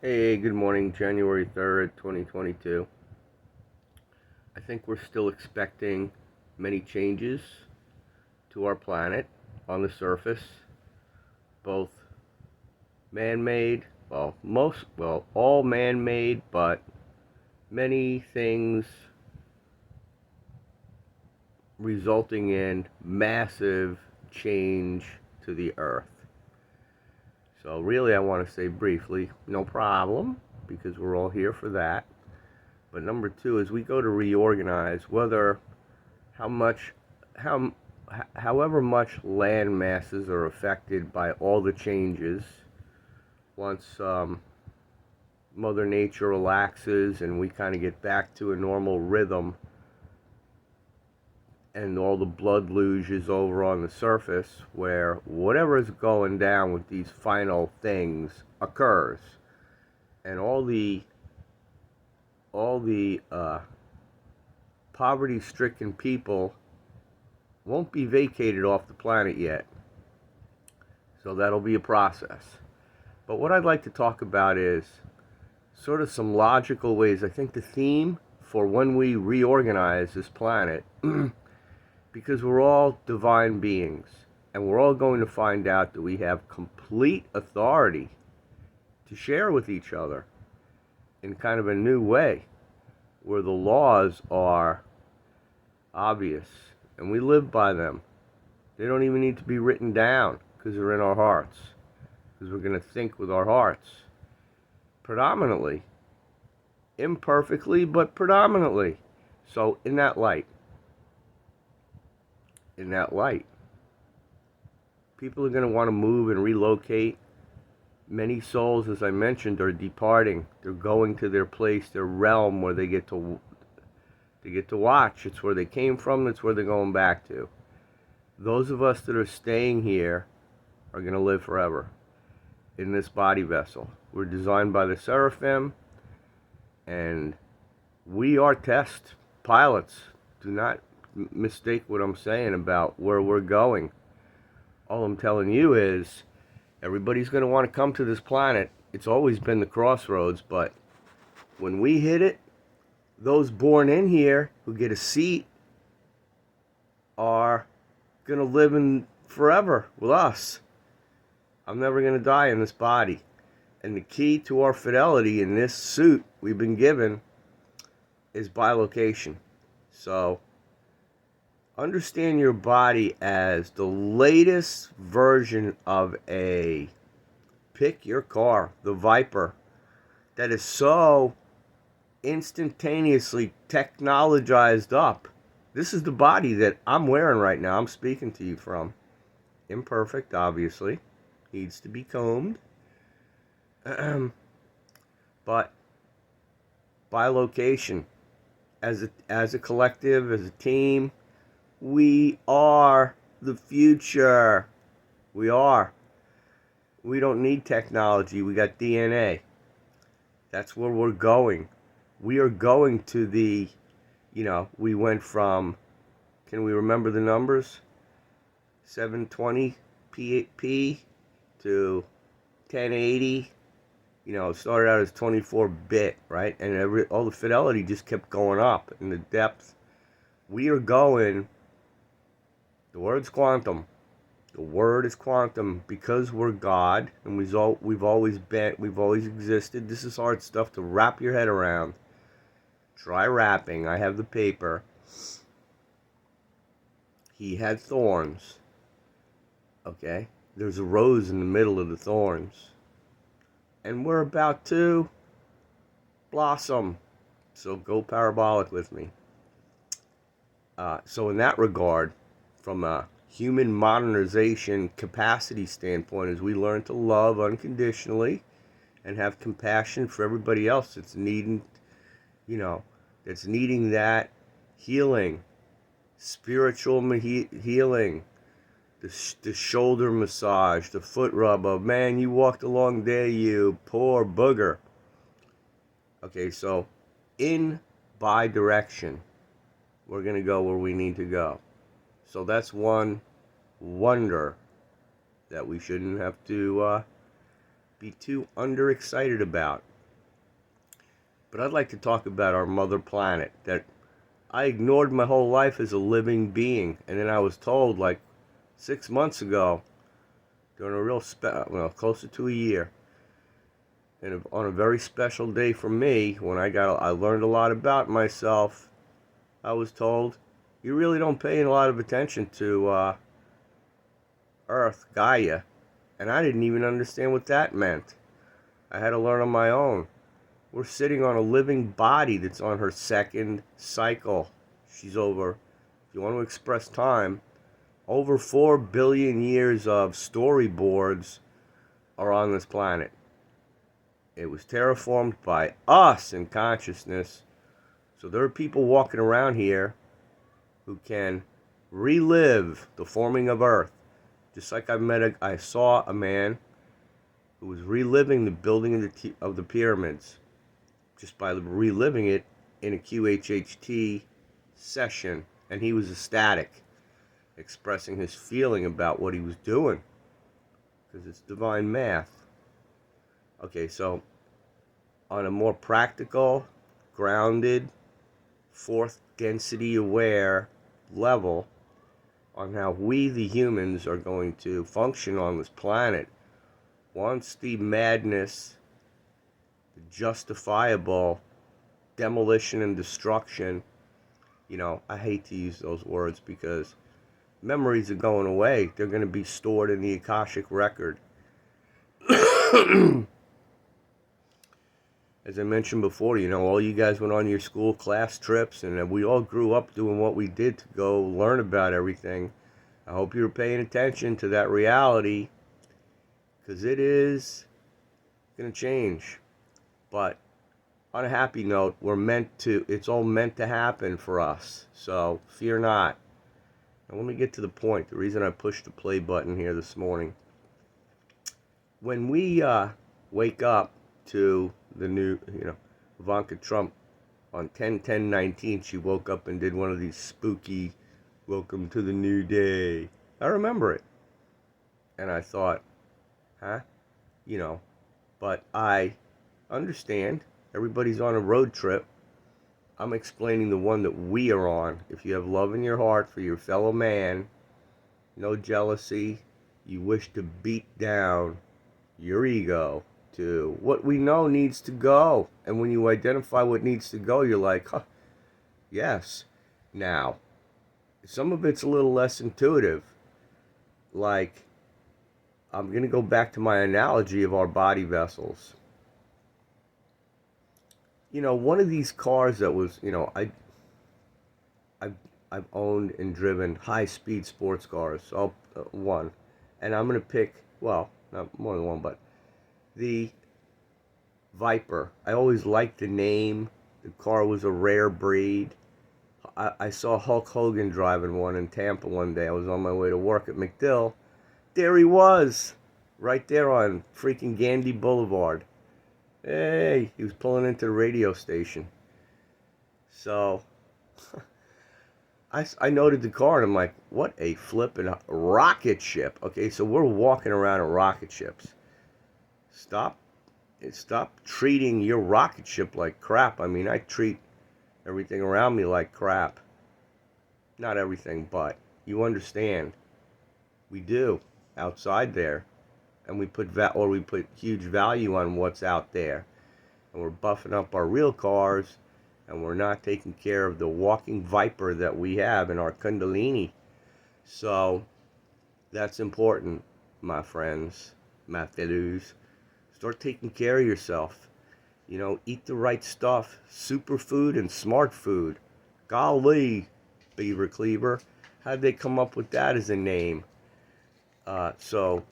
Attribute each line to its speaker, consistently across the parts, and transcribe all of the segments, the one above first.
Speaker 1: Hey, good morning, January 3rd, 2022. I think we're still expecting many changes to our planet on the surface, both man made, all man made, but many things resulting in massive change to the earth. So, really, I want to say briefly no problem, because we're all here for that. But number two, as we go to reorganize, how much, how, however much land masses are affected by all the changes, once Mother Nature relaxes and we kind of get back to a normal rhythm, and all the blood luge is over on the surface, where whatever is going down with these final things occurs, and all the poverty-stricken people won't be vacated off the planet yet. So that'll be a process. But what I'd like to talk about is sort of some logical ways. I think the theme for when we reorganize this planet, because we're all divine beings, and we're all going to find out that we have complete authority to share with each other in kind of a new way, where the laws are obvious and we live by them. They don't even need to be written down, because they're in our hearts, because we're going to think with our hearts predominantly, imperfectly, but predominantly. So in that light, people are going to want to move and relocate. Many souls, as I mentioned, are departing. They're going to their place, their realm, where they get to watch. It's where they came from. It's where they're going back to. Those of us that are staying here are going to live forever in this body vessel. We're designed by the Seraphim, and we are test pilots. Do not mistake what I'm saying about where we're going. All I'm telling you is everybody's going to want to come to this planet. It's always been the crossroads, but when we hit it, those born in here who get a seat are going to live in forever with us. I'm never going to die in this body. And the key to our fidelity in this suit we've been given is bilocation. So understand your body as the latest version of pick your car, the Viper, that is so instantaneously technologized up. This is the body that I'm wearing right now. I'm speaking to you from. Imperfect, obviously. Needs to be combed. But bilocation, as a collective, as a team, we are the future. We are. We don't need technology. We got DNA. That's where we're going. We are going to we went from, can we remember the numbers? 720 p to 1080. It started out as 24-bit, right? And all the fidelity just kept going up in the depth. We are going, the word's quantum. The word is quantum, because we're God, and we've always existed. This is hard stuff to wrap your head around. Try wrapping. I have the paper. He had thorns. Okay? There's a rose in the middle of the thorns. And we're about to blossom. So go parabolic with me. So in that regard, from a human modernization capacity standpoint, as we learn to love unconditionally and have compassion for everybody else that's needing, that's needing that healing, spiritual healing, the shoulder massage, the foot rub of, man, you walked a long day, you poor booger. Okay, so in bi-direction, we're going to go where we need to go. So that's one wonder that we shouldn't have to be too underexcited about. But I'd like to talk about our mother planet that I ignored my whole life as a living being. And then I was told like 6 months ago, during a closer to a year, and on a very special day for me, when I learned a lot about myself, I was told, you really don't pay a lot of attention to Earth, Gaia. And I didn't even understand what that meant. I had to learn on my own. We're sitting on a living body that's on her second cycle. She's over, if you want to express time, over 4 billion years of storyboards are on this planet. It was terraformed by us in consciousness. So there are people walking around here who can relive the forming of Earth. Just like I saw a man who was reliving the building of the pyramids, just by reliving it in a QHHT session, and he was ecstatic, expressing his feeling about what he was doing, because it's divine math. Okay, so on a more practical, grounded, fourth density aware level, on how we the humans are going to function on this planet once the madness, the justifiable demolition and destruction, I hate to use those words because memories are going away. They're going to be stored in the Akashic record. As I mentioned before, all you guys went on your school class trips, and we all grew up doing what we did to go learn about everything. I hope you were paying attention to that reality, because it is going to change. But on a happy note, it's all meant to happen for us. So fear not. Now let me get to the point. The reason I pushed the play button here this morning. When we wake up to the new, Ivanka Trump on 10/10/19, she woke up and did one of these spooky, welcome to the new day. I remember it. And I thought, huh? But I understand everybody's on a road trip. I'm explaining the one that we are on. If you have love in your heart for your fellow man, no jealousy, you wish to beat down your ego to what we know needs to go. And when you identify what needs to go, you're like, huh, yes. Now, some of it's a little less intuitive. Like, I'm going to go back to my analogy of our body vessels. One of these cars that was, I've owned and driven high-speed sports cars, one. And I'm going to pick, well, not more than one, but the Viper. I always liked the name. The car was a rare breed. I saw Hulk Hogan driving one in Tampa one day. I was on my way to work at MacDill. There he was, right there on freaking Gandy Boulevard. Hey, he was pulling into the radio station. So, I noted the car and I'm like, what a flippin' rocket ship. Okay, so we're walking around in rocket ships. Stop treating your rocket ship like crap. I mean, I treat everything around me like crap. Not everything, but you understand. We do outside there, and we put huge value on what's out there, and we're buffing up our real cars, and we're not taking care of the walking viper that we have in our Kundalini. So that's important, my friends, my fellows. Start taking care of yourself. Eat the right stuff, superfood and smart food. Golly, Beaver Cleaver, how'd they come up with that as a name? So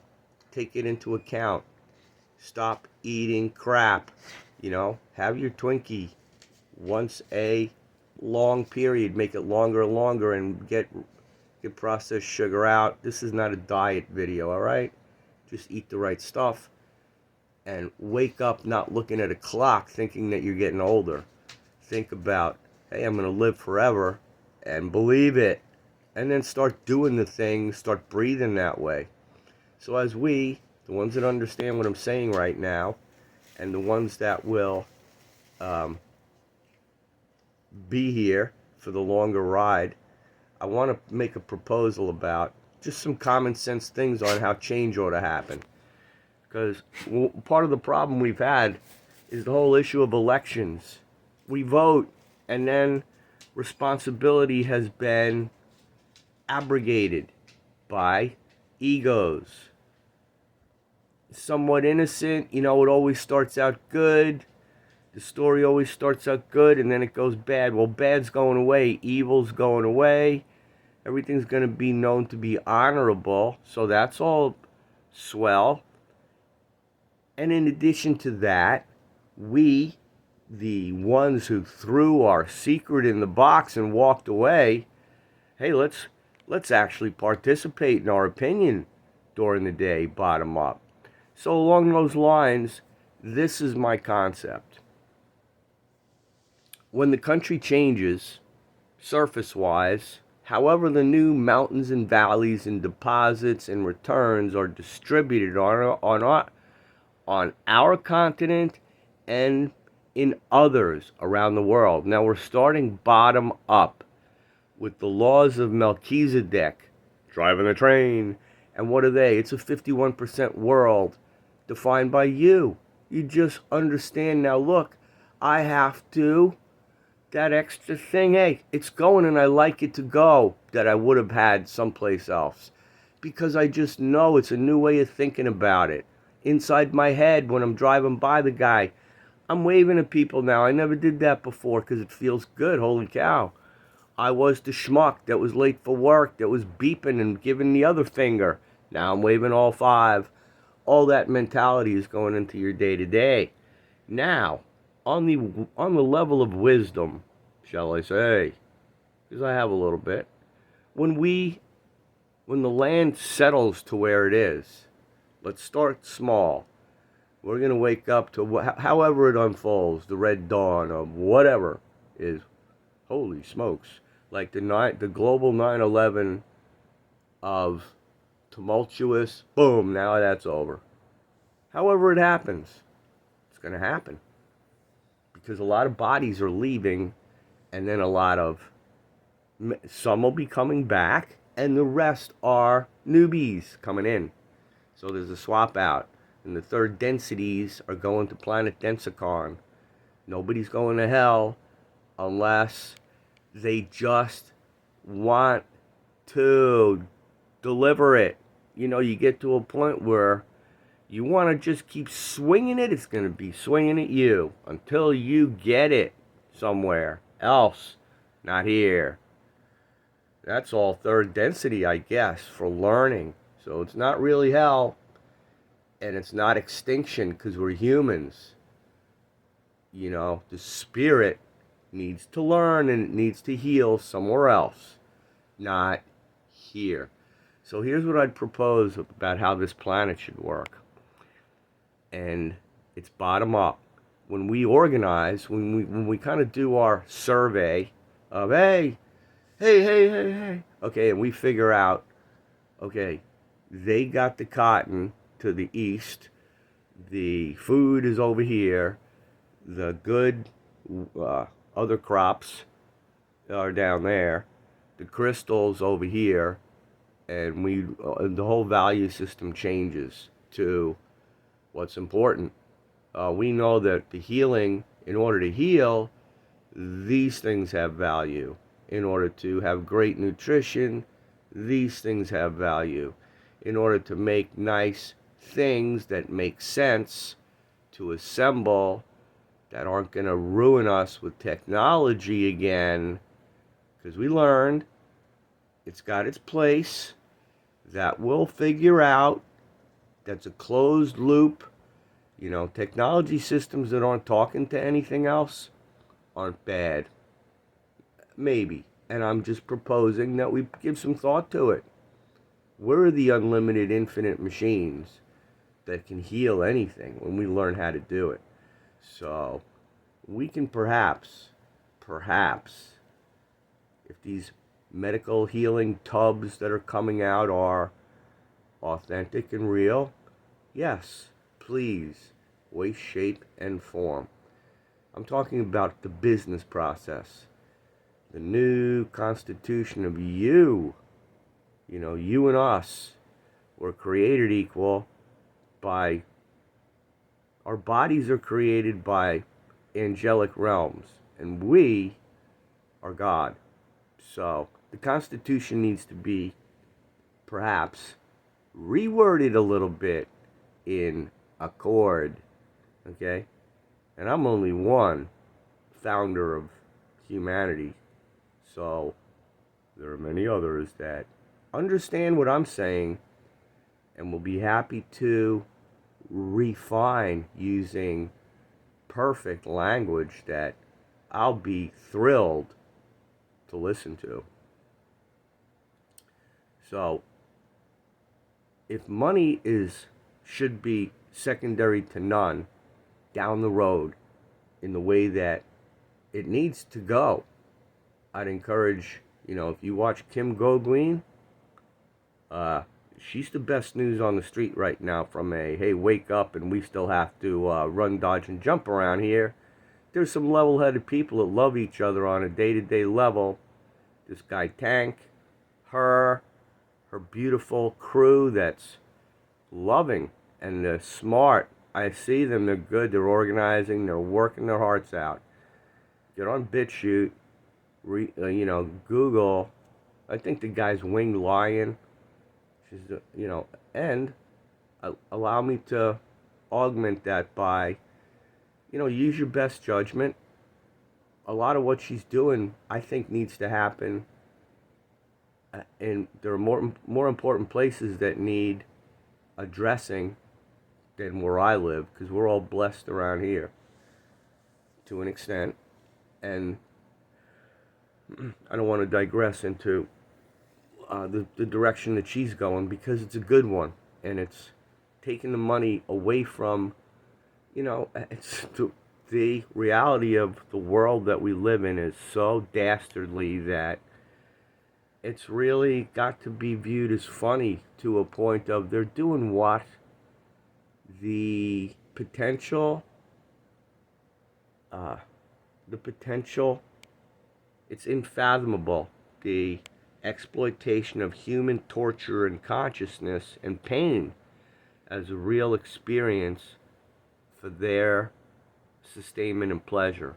Speaker 1: take it into account. Stop eating crap. Have your Twinkie once a long period. Make it longer and longer, and get processed sugar out. This is not a diet video, all right? Just eat the right stuff. And wake up not looking at a clock thinking that you're getting older. Think about, hey, I'm going to live forever, and believe it. And then start doing the things, start breathing that way. So as we the ones that understand what I'm saying right now, and the ones that will be here for the longer ride, I want to make a proposal about just some common sense things on how change ought to happen. Because part of the problem we've had is the whole issue of elections. We vote, and then responsibility has been abrogated by egos. Somewhat innocent, it always starts out good. The story always starts out good, and then it goes bad. Well, bad's going away, evil's going away. Everything's going to be known to be honorable, so that's all swell. And in addition to that, we, the ones who threw our secret in the box and walked away, hey, let's actually participate in our opinion during the day, bottom up. So along those lines, this is my concept. When the country changes, surface-wise, however the new mountains and valleys and deposits and returns are distributed on our continent and in others around the world. Now we're starting bottom up with the laws of Melchizedek, driving the train. And what are they? It's a 51% world defined by you. You just understand now, look, I have to, that extra thing, hey, it's going and I like it to go that I would have had someplace else. Because I just know it's a new way of thinking about it. Inside my head when I'm driving by the guy, I'm waving at people now. I never did that before because it feels good. Holy cow. I was the schmuck that was late for work, that was beeping and giving the other finger. Now I'm waving all five. All that mentality is going into your day-to-day. Now, on the level of wisdom, shall I say, because I have a little bit, when the land settles to where it is, let's start small. We're going to wake up to however it unfolds, the red dawn of whatever is, holy smokes, like the global 9/11 of tumultuous, boom, now that's over. However it happens, it's going to happen. Because a lot of bodies are leaving, and then some will be coming back, and the rest are newbies coming in. So there's a swap out. And the third densities are going to planet Densicon. Nobody's going to hell unless they just want to deliver it. You get to a point where you want to just keep swinging it. It's going to be swinging at you until you get it somewhere else. Not here. That's all third density, I guess, for learning. So it's not really hell. And it's not extinction because we're humans. The spirit needs to learn and it needs to heal somewhere else, not here. So here's what I'd propose about how this planet should work. And it's bottom up. When we organize, when we kind of do our survey of, hey, okay, and we figure out, okay, they got the cotton to the east, the food is over here, the good other crops are down there, the crystals over here, and the whole value system changes to what's important. We know that the healing, in order to heal, these things have value. In order to have great nutrition, these things have value. In order to make nice things that make sense to assemble, that aren't going to ruin us with technology again, because we learned it's got its place, that we'll figure out. That's a closed loop. Technology systems that aren't talking to anything else aren't bad. Maybe. And I'm just proposing that we give some thought to it. We're the unlimited infinite machines that can heal anything when we learn how to do it. So we can perhaps, if these medical healing tubs that are coming out are authentic and real, Yes, please, way, shape, and form. I'm talking about the business process. The new constitution of you. You and us were created equal by, our bodies are created by angelic realms, and we are God. So the Constitution needs to be perhaps reworded a little bit in accord, okay? And I'm only one founder of humanity, so there are many others that understand what I'm saying and will be happy to refine using perfect language that I'll be thrilled to listen to. So, if money should be secondary to none down the road in the way that it needs to go, I'd encourage, if you watch Kim Go-Green, she's the best news on the street right now from hey, wake up and we still have to run, dodge, and jump around here. There's some level-headed people that love each other on a day-to-day level. This guy Tank, her beautiful crew that's loving and they're smart. I see them, they're good, they're organizing, they're working their hearts out. Get on BitChute, Google. I think the guy's Winged Lion. She's, and allow me to augment that by, use your best judgment. A lot of what she's doing, I think, needs to happen, and there are more important places that need addressing than where I live, because we're all blessed around here to an extent, and I don't want to digress into the direction that she's going, because it's a good one, and it's taking the money away from, it's the reality of the world that we live in is so dastardly that it's really got to be viewed as funny to a point of they're doing what? The potential, it's unfathomable. The exploitation of human torture and consciousness and pain as a real experience for their sustainment and pleasure.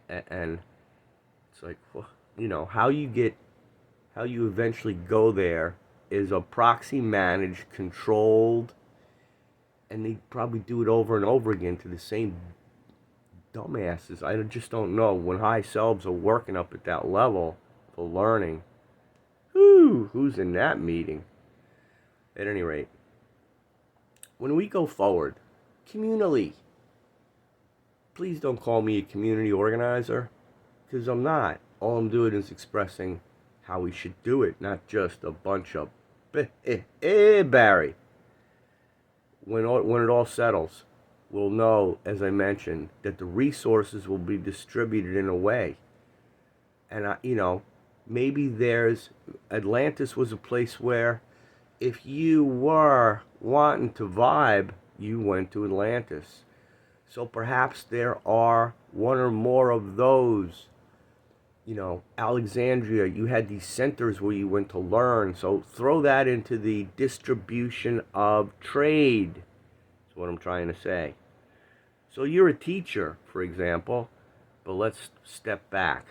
Speaker 1: And it's like, how you eventually go there is a proxy managed, controlled, and they probably do it over and over again to the same dumbasses. I just don't know. When high selves are working up at that level for learning, who's in that meeting? At any rate, when we go forward, communally, please don't call me a community organizer, because I'm not. All I'm doing is expressing how we should do it, not just a bunch of Barry. When it all settles, we'll know, as I mentioned, that the resources will be distributed in a way. And, maybe Atlantis was a place where if you were wanting to vibe, you went to Atlantis. So perhaps there are one or more of those. Alexandria, you had these centers where you went to learn. So throw that into the distribution of trade. That's what I'm trying to say. So you're a teacher, for example, but let's step back.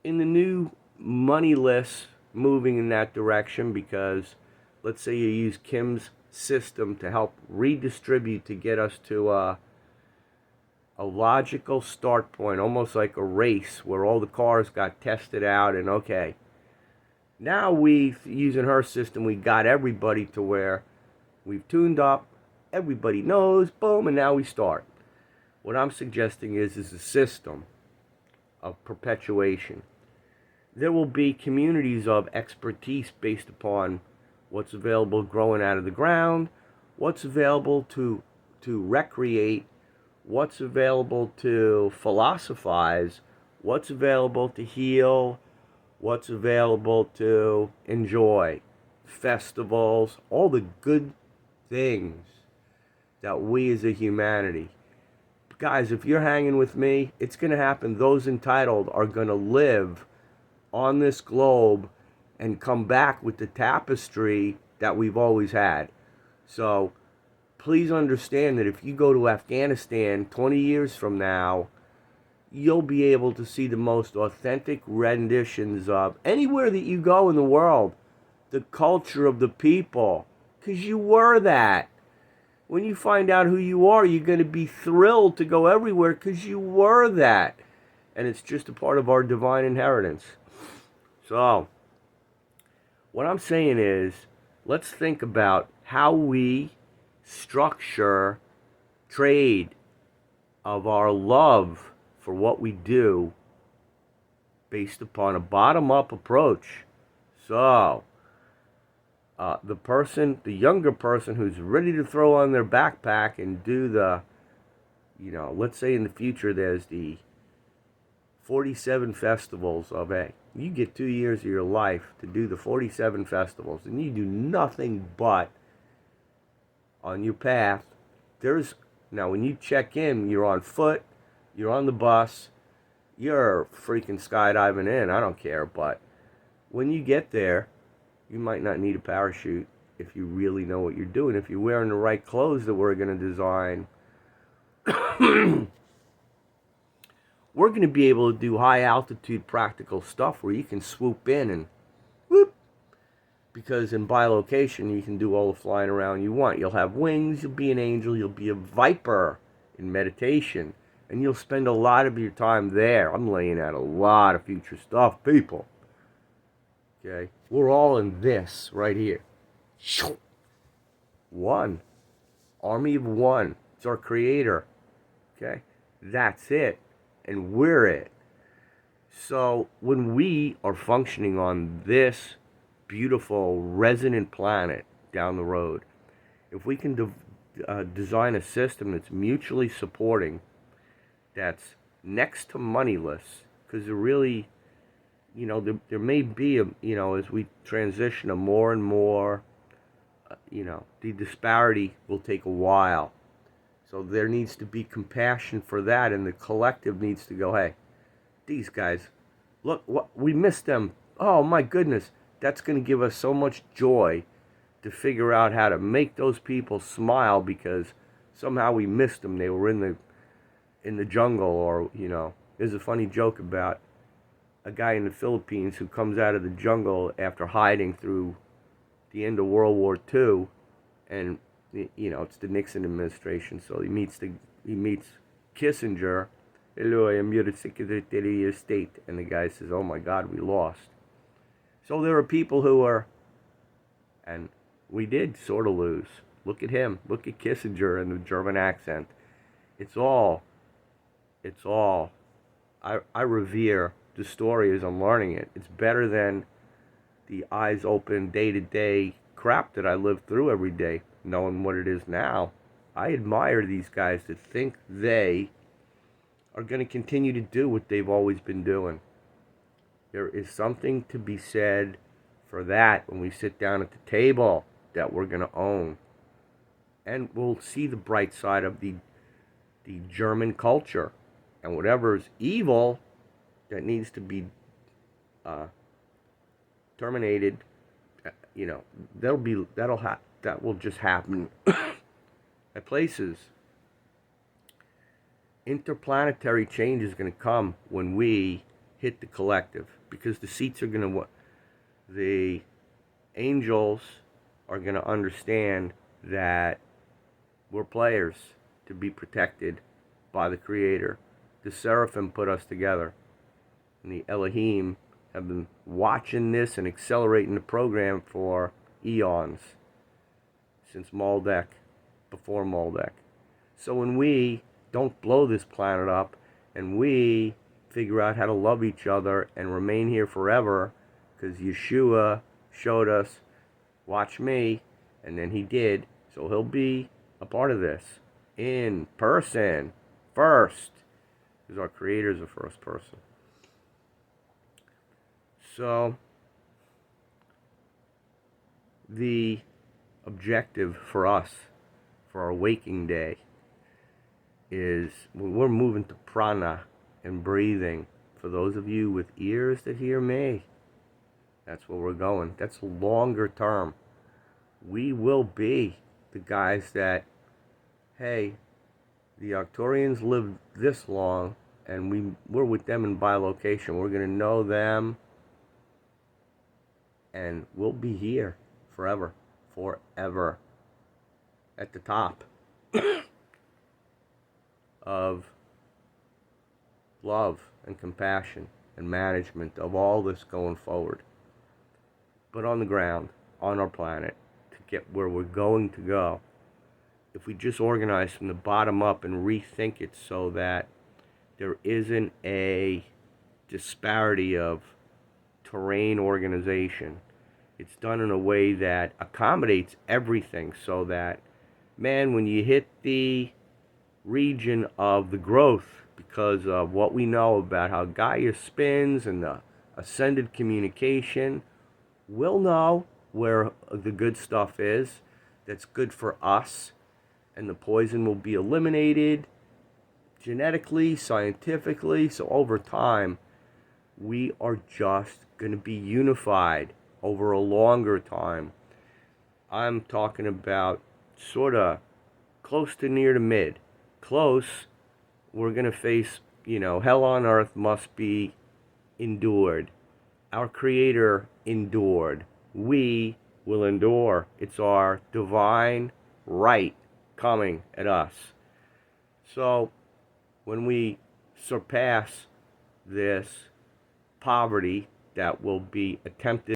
Speaker 1: In the new moneyless, moving in that direction, because let's say you use Kim's system to help redistribute to get us to a logical start point, almost like a race where all the cars got tested out, and okay, now using her system, we got everybody to where we've tuned up, everybody knows, boom, and now we start. What I'm suggesting is a system of perpetuation. There will be communities of expertise based upon what's available growing out of the ground, what's available to recreate, what's available to philosophize, what's available to heal, what's available to enjoy, festivals, all the good things that we as a humanity, guys, if you're hanging with me, it's going to happen. Those entitled are going to live on this globe and come back with the tapestry that we've always had. So please understand that if you go to Afghanistan 20 years from now, you'll be able to see the most authentic renditions of anywhere that you go in the world, the culture of the people, because you were that. When you find out who you are, you're going to be thrilled to go everywhere because you were that. And it's just a part of our divine inheritance. So, what I'm saying is, let's think about how we structure trade of our love for what we do based upon a bottom-up approach. So, the younger person who's ready to throw on their backpack and do the, let's say in the future there's the 47 festivals of you get 2 years of your life to do the 47 festivals, and you do nothing but on your path. Now when you check in, you're on foot, you're on the bus, you're freaking skydiving in, I don't care, but when you get there, you might not need a parachute if you really know what you're doing. If you're wearing the right clothes that we're going to design, we're going to be able to do high altitude practical stuff where you can swoop in and whoop. Because in bilocation, you can do all the flying around you want. You'll have wings, you'll be an angel, you'll be a viper in meditation. And you'll spend a lot of your time there. I'm laying out a lot of future stuff, people. Okay? We're all in this right here. One. Army of one. It's our creator. Okay? That's it. And we're it. So when we are functioning on this beautiful resonant planet down the road, if we can design a system that's mutually supporting, that's next to moneyless, because there really, there may be as we transition to more and more, the disparity will take a while. So there needs to be compassion for that, and the collective needs to go, hey, these guys, look, we missed them. Oh my goodness, that's going to give us so much joy to figure out how to make those people smile because somehow we missed them. They were in the jungle, or there's a funny joke about a guy in the Philippines who comes out of the jungle after hiding through the end of World War II, and it's the Nixon administration, so he meets Kissinger. Hello, I am your Secretary of State. And the guy says, oh my God, we lost. So there are people who are, and we did sort of lose. Look at him. Look at Kissinger and the German accent. It's all, I revere the story as I'm learning it. It's better than the eyes open day-to-day crap that I live through every day, knowing what it is now. I admire these guys that think they are going to continue to do what they've always been doing. There is something to be said for that when we sit down at the table that we're going to own. And we'll see the bright side of the German culture. And whatever is evil that needs to be terminated, that will just happen at places. Interplanetary change is going to come when we hit the collective, because the seats are going to, the angels are going to understand that we're players to be protected by the Creator. The Seraphim put us together, and the Elohim have been watching this and accelerating the program for eons, since Maldek, before Maldek. So when we don't blow this planet up, and we figure out how to love each other and remain here forever, because Yeshua showed us, watch me, and then he did, so he'll be a part of this in person first, because our Creator is the first person. So the objective for us, for our waking day, is we're moving to prana and breathing. For those of you with ears that hear me, that's where we're going. That's longer term. We will be the guys that, hey, the Arcturians lived this long, and we're with them in bilocation. We're going to know them, and we'll be here forever, at the top of love and compassion and management of all this going forward. But on the ground, on our planet, to get where we're going to go, if we just organize from the bottom up and rethink it so that there isn't a disparity of terrain organization, it's done in a way that accommodates everything so that, man, when you hit the region of the growth, because of what we know about how Gaia spins and the ascended communication, we'll know where the good stuff is that's good for us, and the poison will be eliminated genetically, scientifically. So over time, we are just going to be unified over a longer time. I'm talking about sort of close to near to mid. Close, we're going to face, hell on earth must be endured. Our Creator endured. We will endure. It's our divine right coming at us. So when we surpass this poverty that will be attempted